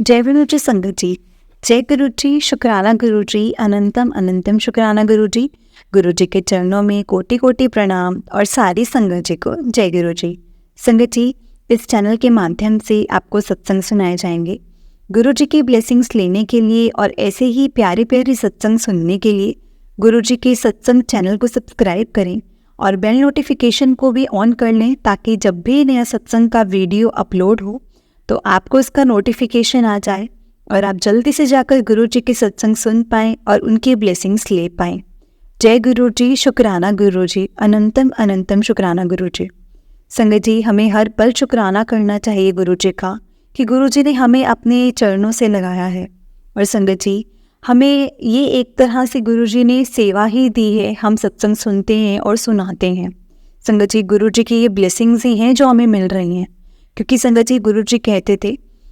जय गुरु जी संगत जी। जय गुरु जी, शुक्राना गुरु जी, अनंतम अनंतम शुक्राना गुरु जी। गुरु जी के चरणों में कोटि कोटि प्रणाम और सारी संगत जी को जय गुरु जी। संगत जी, इस चैनल के माध्यम से आपको सत्संग सुनाए जाएंगे। गुरु जी की ब्लेसिंग्स लेने के लिए और ऐसे ही प्यारे प्यारे सत्संग सुनने के लिए गुरु जी के सत्संग चैनल को सब्सक्राइब करें और बेल नोटिफिकेशन को भी ऑन कर लें, ताकि जब भी नया सत्संग का वीडियो अपलोड हो तो आपको इसका नोटिफिकेशन आ जाए और आप जल्दी से जाकर गुरु जी के सत्संग सुन पाएँ और उनकी ब्लेसिंग्स ले पाएँ। जय गुरु जी, शुक्राना गुरु जी, अनंतम अनंतम शुक्राना गुरु जी। संगत जी, हमें हर पल शुक्राना करना चाहिए गुरु जी का कि गुरु जी ने हमें अपने चरणों से लगाया है। और संगत जी, हमें ये एक तरह से गुरु जी ने सेवा ही दी है। हम सत्संग सुनते हैं और सुनाते हैं। संगत जी, गुरु जी की ये ब्लेसिंग्स ही हैं जो हमें मिल रही हैं। क्योंकि संगत जी, गुरु जी कहते थे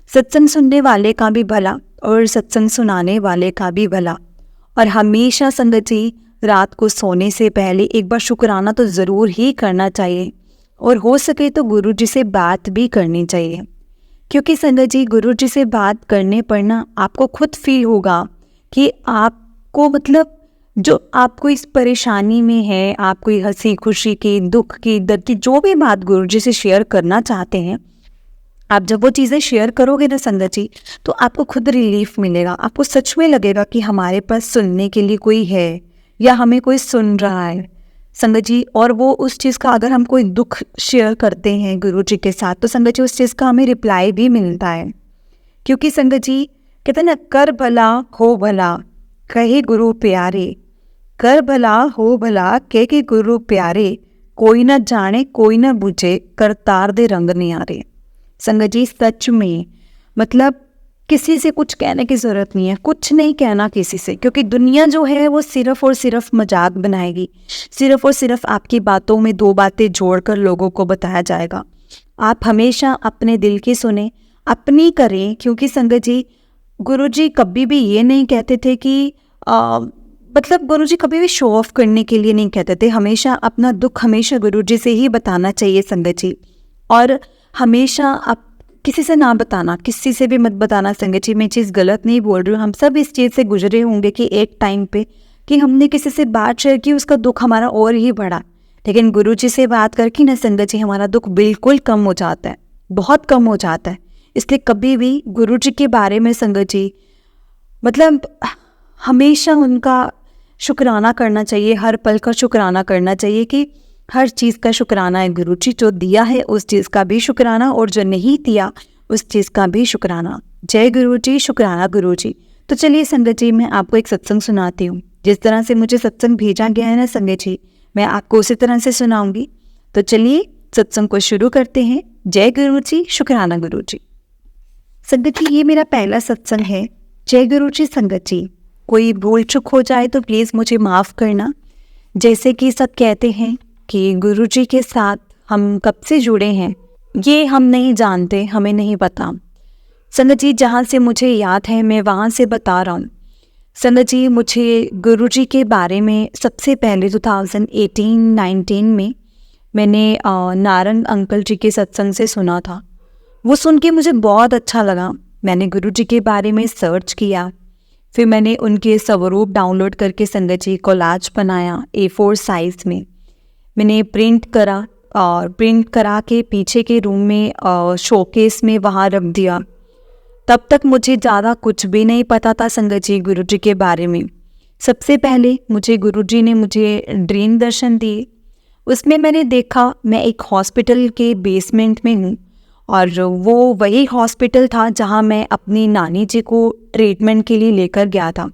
सत्संग सुनने वाले का भी भला और सत्संग सुनाने वाले का भी भला। और हमेशा संगत जी, रात को सोने से पहले एक बार शुक्राना तो ज़रूर ही करना चाहिए और हो सके तो गुरु जी से बात भी करनी चाहिए। क्योंकि संगत जी, गुरु जी से बात करने पर ना आपको खुद फील होगा कि आपको मतलब जो आपको इस परेशानी में है, आप कोई हंसी खुशी की, दुख की, दर्द की जो भी बात गुरु जी से शेयर करना चाहते हैं, आप जब वो चीज़ें शेयर करोगे ना संगत जी, तो आपको खुद रिलीफ मिलेगा। आपको सच में लगेगा कि हमारे पास सुनने के लिए कोई है या हमें कोई सुन रहा है संगत जी। और वो उस चीज़ का, अगर हम कोई दुख शेयर करते हैं गुरु जी के साथ, तो संगत जी उस चीज़ का हमें रिप्लाई भी मिलता है। क्योंकि संगत जी कहते हैं ना, कर भला हो भला कहे गुरु प्यारे, कर भला हो भला कहे गुरु प्यारे, कोई ना जाने कोई ना बुझे, करतार दे रंग नियारे। संगत जी, सच में मतलब किसी से कुछ कहने की ज़रूरत नहीं है, कुछ नहीं कहना किसी से। क्योंकि दुनिया जो है वो सिर्फ़ और सिर्फ मजाक बनाएगी, सिर्फ़ और सिर्फ आपकी बातों में दो बातें जोड़कर लोगों को बताया जाएगा। आप हमेशा अपने दिल की सुने, अपनी करें। क्योंकि संगत जी, गुरु जी कभी भी ये नहीं कहते थे कि मतलब गुरु जी कभी भी शो ऑफ करने के लिए नहीं कहते थे। हमेशा अपना दुख हमेशा गुरु जी से ही बताना चाहिए संगत जी। और हमेशा आप किसी से ना बताना, किसी से भी मत बताना संगत जी। मैं चीज़ गलत नहीं बोल रही हूँ, हम सब इस चीज़ से गुजरे होंगे कि एक टाइम पे कि हमने किसी से बात शेयर की, उसका दुख हमारा और ही बढ़ा। लेकिन गुरु जी से बात करके ना संगत जी, हमारा दुख बिल्कुल कम हो जाता है, बहुत कम हो जाता है। इसलिए कभी भी गुरु जी के बारे में संगत जी मतलब हमेशा उनका शुक्राना करना चाहिए, हर पल का शुक्राना करना चाहिए कि हर चीज़ का शुक्राना है। गुरु जी जो दिया है उस चीज़ का भी शुक्राना, और जो नहीं दिया उस चीज़ का भी शुक्राना। जय गुरु जी, शुक्राना गुरु जी। तो चलिए संगत जी, मैं आपको एक सत्संग सुनाती हूँ। जिस तरह से मुझे सत्संग भेजा गया है ना संगत जी, मैं आपको उसी तरह से सुनाऊंगी। तो चलिए सत्संग को शुरू करते हैं। जय गुरु जी, शुक्राना गुरु जी। संगत जी, ये मेरा पहला सत्संग है। जय गुरु जी संगत जी। कोई भूल चूक हो जाए तो प्लीज़ मुझे माफ़ करना। जैसे कि सब कहते हैं कि गुरु जी के साथ हम कब से जुड़े हैं ये हम नहीं जानते, हमें नहीं पता। संगत जी, जहाँ से मुझे याद है मैं वहाँ से बता रहा हूँ। संगत जी, मुझे गुरु जी के बारे में सबसे पहले 2018-19 में मैंने नारंग अंकल जी के सत्संग से सुना था। वो सुन के मुझे बहुत अच्छा लगा। मैंने गुरु जी के बारे में सर्च किया, फिर मैंने उनके स्वरूप डाउनलोड करके संगत जी कोलाज बनाया A4 साइज़ में। मैंने प्रिंट करा और प्रिंट करा के पीछे के रूम में शोकेस में वहाँ रख दिया। तब तक मुझे ज़्यादा कुछ भी नहीं पता था संगत जी गुरु जी के बारे में। सबसे पहले गुरु जी ने मुझे ड्रीम दर्शन दिए। उसमें मैंने देखा मैं एक हॉस्पिटल के बेसमेंट में हूँ, और वो वही हॉस्पिटल था जहाँ मैं अपनी नानी जी को ट्रीटमेंट के लिए लेकर गया था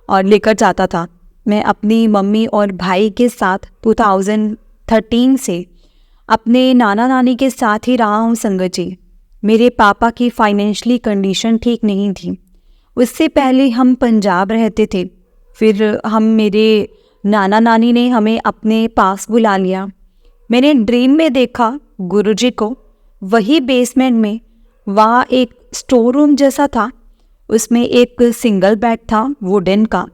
और लेकर जाता था। मैं अपनी मम्मी और भाई के साथ 2013 से अपने नाना नानी के साथ ही रहा हूँ संगत जी। मेरे पापा की फाइनेंशियली कंडीशन ठीक नहीं थी। उससे पहले हम पंजाब रहते थे। फिर मेरे नाना नानी ने हमें अपने पास बुला लिया। मैंने ड्रीम में देखा गुरु जी को वही बेसमेंट में। वहाँ एक स्टोर रूम जैसा था, उसमें एक सिंगल बेड था वुडन का,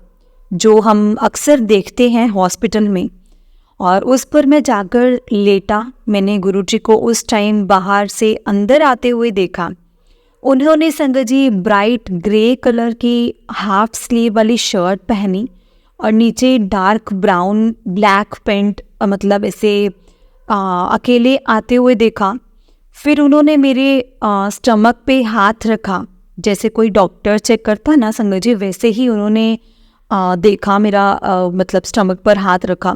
जो हम अक्सर देखते हैं हॉस्पिटल में, और उस पर मैं जाकर लेटा। मैंने गुरुजी को उस टाइम बाहर से अंदर आते हुए देखा। उन्होंने संगत जी ब्राइट ग्रे कलर की हाफ स्लीव वाली शर्ट पहनी और नीचे डार्क ब्राउन ब्लैक पेंट, मतलब ऐसे अकेले आते हुए देखा। फिर उन्होंने मेरे स्टमक पे हाथ रखा, जैसे कोई डॉक्टर चेक करता ना संगत जी, वैसे ही उन्होंने देखा मेरा मतलब स्टमक पर हाथ रखा।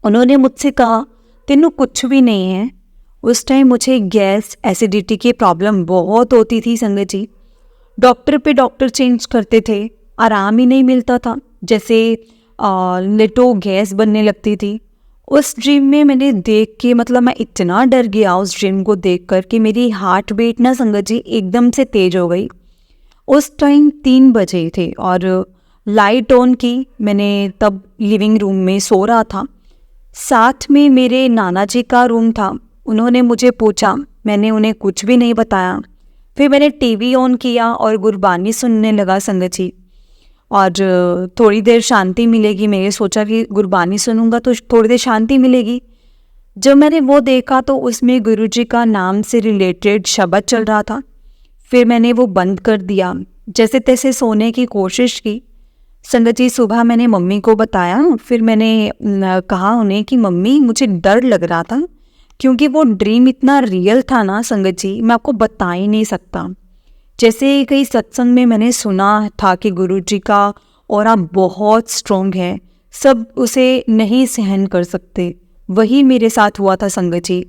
उन्होंने मुझसे कहा तेनू कुछ भी नहीं है। उस टाइम मुझे गैस एसिडिटी की प्रॉब्लम बहुत होती थी संगत जी। डॉक्टर पे डॉक्टर चेंज करते थे, आराम ही नहीं मिलता था, जैसे लिटो गैस बनने लगती थी। उस ड्रीम में मैंने देख के, मतलब मैं इतना डर गया उस ड्रीम को देख कर कि मेरी हार्ट बीट ना संगत जी एकदम से तेज हो गई। उस टाइम 3 बजे थे और लाइट ऑन की। मैंने तब लिविंग रूम में सो रहा था, साथ में मेरे नाना जी का रूम था। उन्होंने मुझे पूछा, मैंने उन्हें कुछ भी नहीं बताया। फिर मैंने टीवी ऑन किया और गुरबानी सुनने लगा संगत जी, और थोड़ी देर शांति मिलेगी। मैंने सोचा कि गुरबानी सुनूंगा तो थोड़ी देर शांति मिलेगी। जब मैंने वो देखा तो उसमें गुरुजी का नाम से रिलेटेड शब्द चल रहा था। फिर मैंने वो बंद कर दिया, जैसे तैसे सोने की कोशिश की। संगत जी सुबह मैंने मम्मी को बताया। फिर मैंने कहा उन्हें कि मम्मी मुझे डर लग रहा था, क्योंकि वो ड्रीम इतना रियल था ना संगत जी, मैं आपको बता ही नहीं सकता। जैसे कई सत्संग में मैंने सुना था कि गुरुजी का ऑरा बहुत स्ट्रॉन्ग है, सब उसे नहीं सहन कर सकते। वही मेरे साथ हुआ था संगत जी।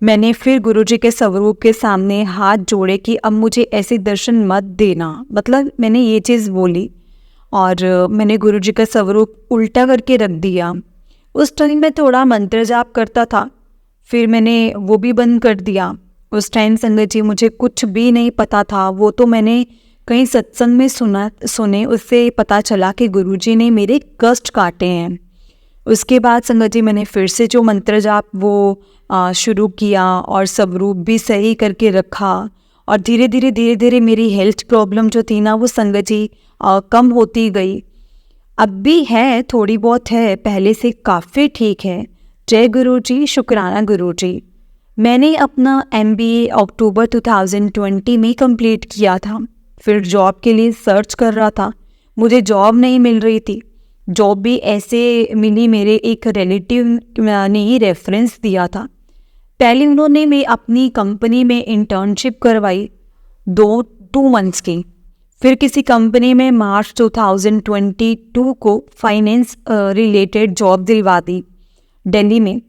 मैंने फिर गुरुजी के स्वरूप के सामने हाथ जोड़े कि अब मुझे ऐसे दर्शन मत देना, मतलब मैंने ये चीज़ बोली। और मैंने गुरुजी का स्वरूप उल्टा करके रख दिया। उस टाइम मैं थोड़ा मंत्र जाप करता था, फिर मैंने वो भी बंद कर दिया। उस टाइम संगत जी मुझे कुछ भी नहीं पता था, वो तो मैंने कहीं सत्संग में सुने, उससे पता चला कि गुरुजी ने मेरे कष्ट काटे हैं। उसके बाद संगत जी मैंने फिर से जो मंत्र जाप वो शुरू किया और स्वरूप भी सही करके रखा, और धीरे धीरे मेरी हेल्थ प्रॉब्लम जो थी ना वो संगत जी कम होती गई। अब भी है, थोड़ी बहुत है, पहले से काफ़ी ठीक है। जय गुरु जी, शुक्राना गुरु जी। मैंने अपना MBA अक्टूबर 2020 में कंप्लीट किया था। फिर जॉब के लिए सर्च कर रहा था, मुझे जॉब नहीं मिल रही थी। जॉब भी ऐसे मिली, मेरे एक रिलेटिव ने ही रेफरेंस दिया था। पहले उन्होंने मैं अपनी कंपनी में इंटर्नशिप करवाई 2 मंथ्स की। फिर किसी कंपनी में मार्च 2022 को फाइनेंस रिलेटेड जॉब दिलवा दी दिल्ली में।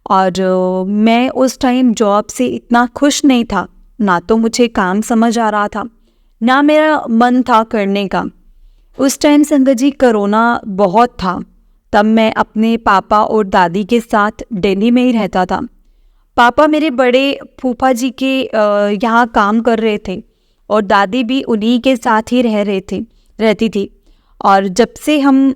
और मैं उस टाइम जॉब से इतना खुश नहीं था, ना तो मुझे काम समझ आ रहा था, ना मेरा मन था करने का। उस टाइम संगत जी कोरोना बहुत था, तब मैं अपने पापा और दादी के साथ दिल्ली में ही रहता था। पापा मेरे बड़े फूफा जी के यहाँ काम कर रहे थे और दादी भी उन्हीं के साथ ही रहती थी। और जब से हम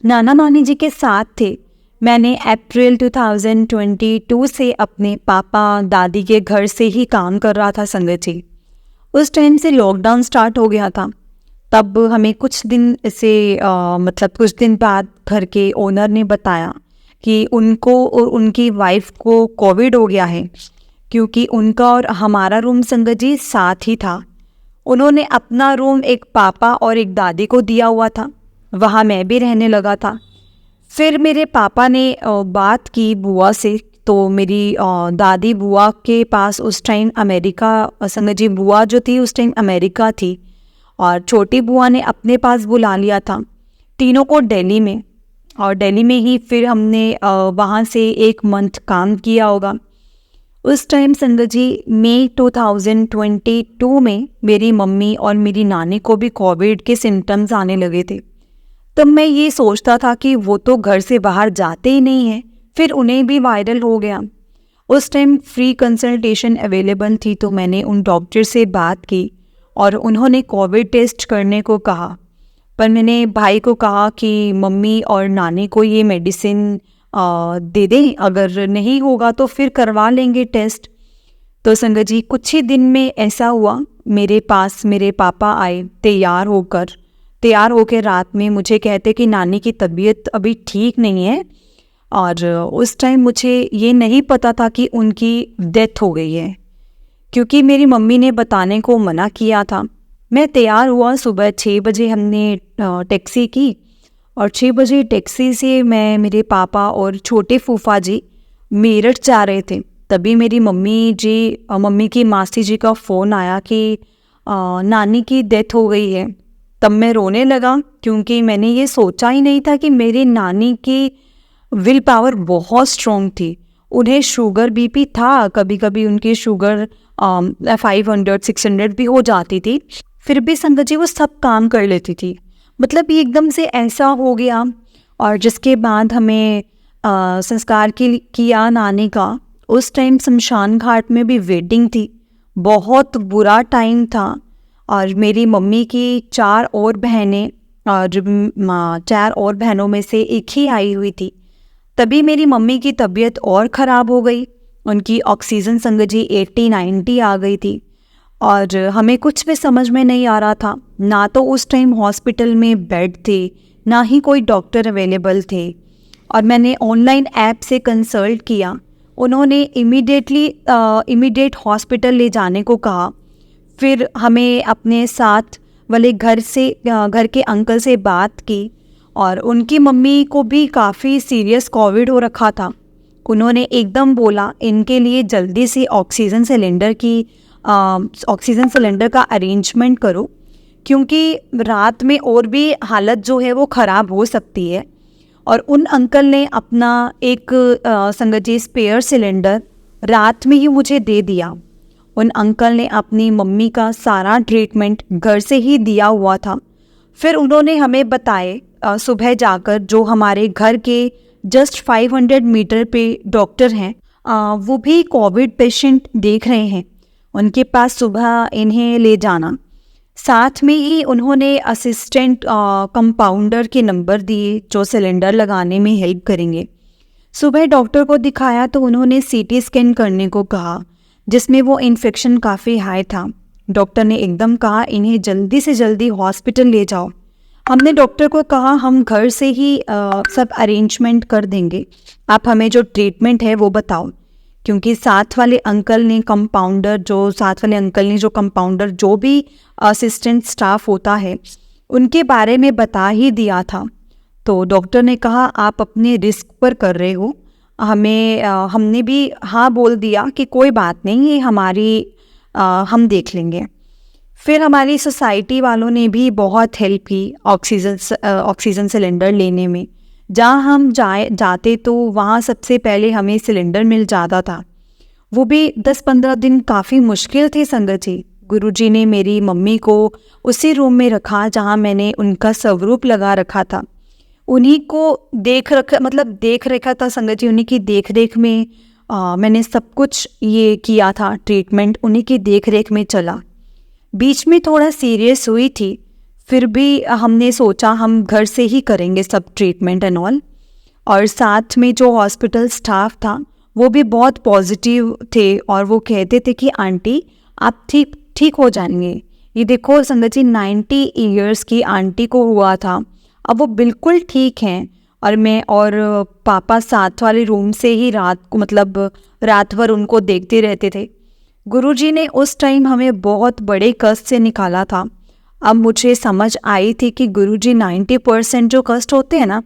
नाना नानी जी के साथ थे, मैंने अप्रैल 2022 से अपने पापा दादी के घर से ही काम कर रहा था संगत जी। उस टाइम से लॉकडाउन स्टार्ट हो गया था। तब हमें कुछ दिन मतलब कुछ दिन बाद घर के ओनर ने बताया कि उनको और उनकी वाइफ को कोविड हो गया है, क्योंकि उनका और हमारा रूम संगत जी साथ ही था। उन्होंने अपना रूम एक पापा और एक दादी को दिया हुआ था, वहाँ मैं भी रहने लगा था। फिर मेरे पापा ने बात की बुआ से, तो मेरी दादी बुआ के पास उस टाइम अमेरिका, संगत जी बुआ जो थी उस टाइम अमेरिका थी, और छोटी बुआ ने अपने पास बुला लिया था तीनों को दिल्ली में। और दिल्ली में ही फिर हमने वहाँ से 1 मंथ काम किया होगा। उस टाइम संगत जी मई 2022 में मेरी मम्मी और मेरी नानी को भी कोविड के सिम्टम्स आने लगे थे। तब मैं ये सोचता था कि वो तो घर से बाहर जाते ही नहीं हैं, फिर उन्हें भी वायरल हो गया। उस टाइम फ्री कंसल्टेशन अवेलेबल थी, तो मैंने उन डॉक्टर से बात की और उन्होंने कोविड टेस्ट करने को कहा। पर मैंने भाई को कहा कि मम्मी और नानी को ये मेडिसिन दे दें, अगर नहीं होगा तो फिर करवा लेंगे टेस्ट। तो संगत जी कुछ ही दिन में ऐसा हुआ, मेरे पास मेरे पापा आए तैयार होकर रात में मुझे कहते कि नानी की तबीयत अभी ठीक नहीं है। और उस टाइम मुझे ये नहीं पता था कि उनकी डेथ हो गई है, क्योंकि मेरी मम्मी ने बताने को मना किया था। मैं तैयार हुआ, सुबह 6 बजे हमने टैक्सी की और 6 बजे टैक्सी से मैं, मेरे पापा और छोटे फूफा जी मेरठ जा रहे थे। तभी मेरी मम्मी की मासी जी का फ़ोन आया कि नानी की डेथ हो गई है। तब मैं रोने लगा, क्योंकि मैंने ये सोचा ही नहीं था कि मेरी नानी की विल पावर बहुत स्ट्रॉन्ग थी। उन्हें शुगर बीपी था, कभी कभी उनकी शुगर 500-600 भी हो जाती थी, फिर भी संगत जी वो सब काम कर लेती थी। मतलब ये एकदम से ऐसा हो गया। और जिसके बाद हमें संस्कार किया नानी का, उस टाइम शमशान घाट में भी वेटिंग थी। बहुत बुरा टाइम था। और मेरी मम्मी की 4 और बहनें, और 4 और बहनों में से एक ही आई हुई थी। तभी मेरी मम्मी की तबीयत और ख़राब हो गई। उनकी ऑक्सीजन संगत जी 80-90 आ गई थी। और हमें कुछ भी समझ में नहीं आ रहा था। ना तो उस टाइम हॉस्पिटल में बेड थे, ना ही कोई डॉक्टर अवेलेबल थे। और मैंने ऑनलाइन ऐप से कंसल्ट किया। उन्होंने इमीडिएट हॉस्पिटल ले जाने को कहा। फिर हमें अपने साथ वाले घर के अंकल से बात की, और उनकी मम्मी को भी काफ़ी सीरियस कोविड हो रखा था। उन्होंने एकदम बोला इनके लिए जल्दी से ऑक्सीजन सिलेंडर का अरेंजमेंट करो, क्योंकि रात में और भी हालत जो है वो ख़राब हो सकती है। और उन अंकल ने अपना एक संगत जी स्पेयर सिलेंडर रात में ही मुझे दे दिया। उन अंकल ने अपनी मम्मी का सारा ट्रीटमेंट घर से ही दिया हुआ था। फिर उन्होंने हमें बताए सुबह जाकर, जो हमारे घर के जस्ट 500 मीटर पे डॉक्टर हैं, वो भी कोविड पेशेंट देख रहे हैं, उनके पास सुबह इन्हें ले जाना। साथ में ही उन्होंने असिस्टेंट कंपाउंडर के नंबर दिए जो सिलेंडर लगाने में हेल्प करेंगे। सुबह डॉक्टर को दिखाया तो उन्होंने सीटी स्कैन करने को कहा, जिसमें वो इन्फेक्शन काफ़ी हाई था। डॉक्टर ने एकदम कहा इन्हें जल्दी से जल्दी हॉस्पिटल ले जाओ। हमने डॉक्टर को कहा हम घर से ही सब अरेंजमेंट कर देंगे, आप हमें जो ट्रीटमेंट है वो बताओ। क्योंकि साथ वाले अंकल ने कंपाउंडर जो भी असिस्टेंट स्टाफ होता है, उनके बारे में बता ही दिया था। तो डॉक्टर ने कहा आप अपने रिस्क पर कर रहे हो। हमने भी हाँ बोल दिया कि कोई बात नहीं, ये हम देख लेंगे। फिर हमारी सोसाइटी वालों ने भी बहुत हेल्प की ऑक्सीजन सिलेंडर लेने में। जहाँ हम जाते तो वहाँ सबसे पहले हमें सिलेंडर मिल जाता था। वो भी 10-15 दिन काफ़ी मुश्किल थे संगत जी। गुरुजी ने मेरी मम्मी को उसी रूम में रखा जहाँ मैंने उनका स्वरूप लगा रखा था। उन्हीं को देख रखा था संगत जी। उन्हीं की देख रेख में मैंने सब कुछ ये किया था, ट्रीटमेंट उन्हीं की देख रेख में चला। बीच में थोड़ा सीरियस हुई थी, फिर भी हमने सोचा हम घर से ही करेंगे सब ट्रीटमेंट एंड ऑल। और साथ में जो हॉस्पिटल स्टाफ था वो भी बहुत पॉजिटिव थे, और वो कहते थे कि आंटी आप ठीक हो जाएंगे। ये देखो संगत जी, 90 ईयर्स की आंटी को हुआ था, अब वो बिल्कुल ठीक हैं। और मैं और पापा साथ वाले रूम से ही रात भर उनको देखते रहते थे। गुरुजी ने उस टाइम हमें बहुत बड़े कष्ट से निकाला था। अब मुझे समझ आई थी कि गुरुजी 90% जो कष्ट होते हैं ना,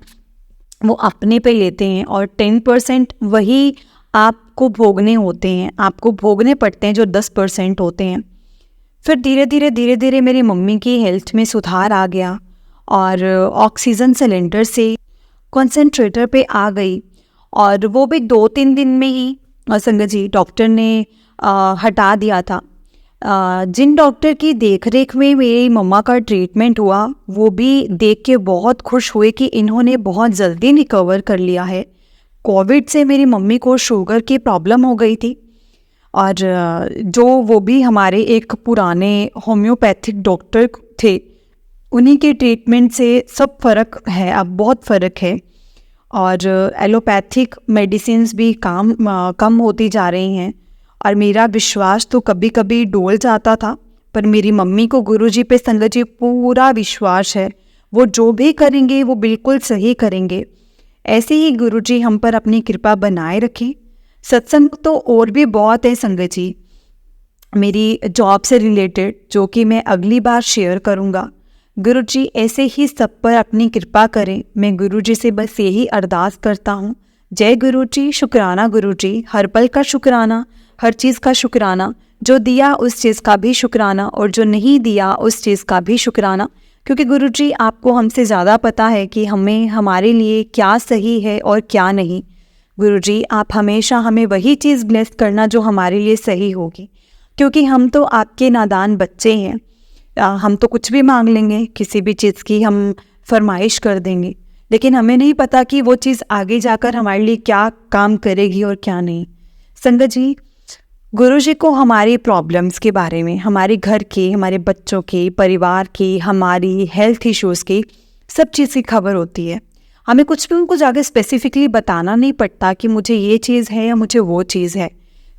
वो अपने पे लेते हैं, और 10% वही आपको भोगने होते हैं, आपको भोगने पड़ते हैं जो 10% होते हैं। फिर धीरे धीरे मेरी मम्मी की हेल्थ में सुधार आ गया, और ऑक्सीजन सिलेंडर से कंसंट्रेटर पे आ गई। और वो भी 2-3 दिन में ही संगत जी डॉक्टर ने हटा दिया था। जिन डॉक्टर की देखरेख में मेरी मम्मा का ट्रीटमेंट हुआ, वो भी देख के बहुत खुश हुए कि इन्होंने बहुत जल्दी रिकवर कर लिया है। कोविड से मेरी मम्मी को शुगर की प्रॉब्लम हो गई थी, और वो भी हमारे एक पुराने होम्योपैथिक डॉक्टर थे, उन्हीं के ट्रीटमेंट से सब फ़र्क है, अब बहुत फ़र्क है। और एलोपैथिक मेडिसिन्स भी कम होती जा रही हैं। और मेरा विश्वास तो कभी कभी डोल जाता था, पर मेरी मम्मी को गुरुजी पे संगत जी पूरा विश्वास है, वो जो भी करेंगे वो बिल्कुल सही करेंगे। ऐसे ही गुरुजी हम पर अपनी कृपा बनाए रखें। सत्संग तो और भी बहुत है संगत जी, मेरी जॉब से रिलेटेड, जो कि मैं अगली बार शेयर करूँगा। गुरुजी ऐसे ही सब पर अपनी कृपा करें। मैं गुरुजी से बस यही अरदास करता हूँ। जय गुरुजी, शुक्राना गुरुजी, हर पल का शुक्राना, हर चीज़ का शुक्राना, जो दिया उस चीज़ का भी शुक्राना और जो नहीं दिया उस चीज़ का भी शुक्राना। क्योंकि गुरुजी आपको हमसे ज़्यादा पता है कि हमें हमारे लिए क्या सही है और क्या नहीं। गुरुजी आप हमेशा हमें वही चीज़ ब्लेस करना जो हमारे लिए सही होगी, क्योंकि हम तो आपके नादान बच्चे हैं। हम तो कुछ भी मांग लेंगे, किसी भी चीज़ की हम फरमाइश कर देंगे, लेकिन हमें नहीं पता कि वो चीज़ आगे जाकर हमारे लिए क्या काम करेगी और क्या नहीं। संगत जी, गुरुजी को हमारी प्रॉब्लम्स के बारे में, हमारे घर के, हमारे बच्चों के, परिवार की, हमारी हेल्थ इश्यूज़ की, सब चीज़ की खबर होती है। हमें कुछ भी उनको जाके स्पेसिफिकली बताना नहीं पड़ता कि मुझे ये चीज़ है या मुझे वो चीज़ है।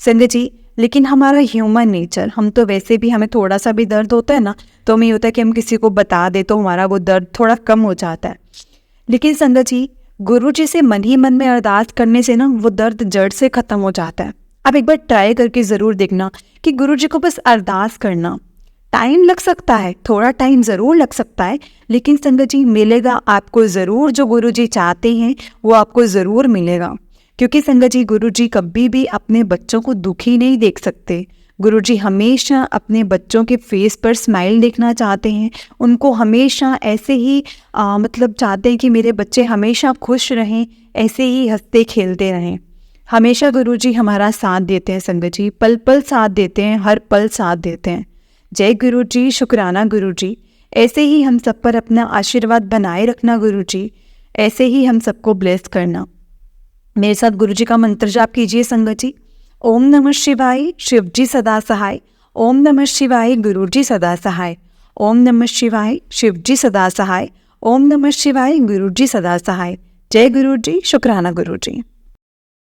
संगत जी, लेकिन हमारा ह्यूमन नेचर, हम तो वैसे भी, हमें थोड़ा सा भी दर्द होता है ना, तो हमें ये होता है कि हम किसी को बता दे तो हमारा वो दर्द थोड़ा कम हो जाता है। लेकिन संगत जी, गुरुजी से मन ही मन में अरदास करने से ना वो दर्द जड़ से ख़त्म हो जाता है। आप एक बार ट्राई करके ज़रूर देखना कि गुरुजी को बस अरदास करना। टाइम लग सकता है, थोड़ा टाइम ज़रूर लग सकता है, लेकिन संगत जी मिलेगा आपको ज़रूर। जो गुरुजी चाहते हैं वो आपको ज़रूर मिलेगा। क्योंकि संगत जी, गुरुजी कभी भी अपने बच्चों को दुखी नहीं देख सकते। गुरुजी हमेशा अपने बच्चों के फेस पर स्माइल देखना चाहते हैं। उनको हमेशा ऐसे ही मतलब चाहते हैं कि मेरे बच्चे हमेशा खुश रहें, ऐसे ही हंसते खेलते रहें। हमेशा गुरुजी हमारा साथ देते हैं संगत जी, पल पल साथ देते हैं, हर पल साथ देते हैं। जय गुरुजी, शुक्राना गुरुजी, ऐसे ही हम सब पर अपना आशीर्वाद बनाए रखना गुरुजी, ऐसे ही हम सबको ब्लेस करना। मेरे साथ गुरुजी का मंत्र जाप कीजिए संगत जी। ओम नमः शिवाय, शिव जी सदा सहाय। ओम नमः शिवाय, गुरुजी सदा सहाय। ओम नमः शिवाय, शिव जी सदा सहाय। ओम नमः शिवाय, गुरुजी सदा सहाय। जय गुरुजी, शुक्राना गुरुजी।